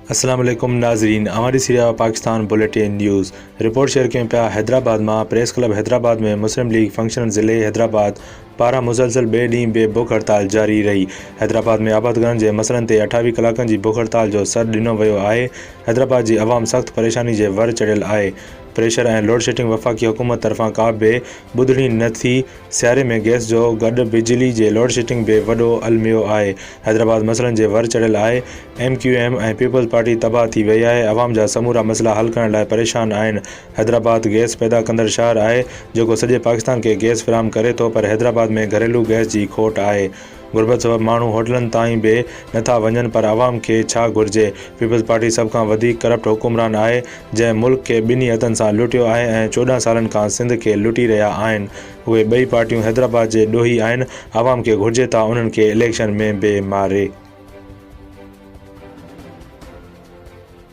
अस्सलाम वालेकुम नाजरीन, हमारी Syria Pakistan bulletin news report share करें पिया। हैदराबाद में प्रेस क्लब हैदराबाद में मुस्लिम लीग फंक्शन ज़िले हैदराबाद पारा मुसलसल बे ॾींहुं बे बुख हड़ताल जारी रही। हैदराबाद में आबादगारनि जे मसइलनि ते 28 कलाकनि जी बुख हड़ताल जो सर ॾिनो वियो आहे। हैदराबाद जी अवाम सख़्त परेशानी जे वर चढ़ियल आहे। प्रेशर ऐं लोड शेडिंग वफ़ाक़ी हुकूमत तरफ़ां का बि ॿुधणी न थी। सियारे में गैस जो गॾु बिजली जे लोड शेडिंग बि वॾो अलमियो आहे। हैदराबाद मसइलनि जे वर चढ़ियल आहे। MQM ऐं पीपल्स पार्टी तबाह थी वई आहे। अवाम जा समूरा मसइला हल करण लाइ परेशान आहिनि। हैदराबाद गैस पैदा कंदड़ शहर आहे जेको सॼे पाकिस्तान खे गैस फ़राहम करे थो, पर हैदराबाद में घरेलू गैस जी खोट आहे। गुरबत सबब माण्हू होटलनि ताईं बि नथा वञनि, पर अवाम खे छा घुरिजे। पीपल्स पार्टी सभ खां वधीक करप्ट हुकुमरान आहे जंहिं मुल्क खे ॿिन्ही हथनि सां लुटियो आहे ऐं 14 सालनि खां सिंध खे लुटी रहिया आहिनि। उहे ॿई पार्टियूं हैदराबाद जे ॾोही आहिनि। अवाम खे घुरिजे था उन्हनि खे इलेक्शन में बि मारे।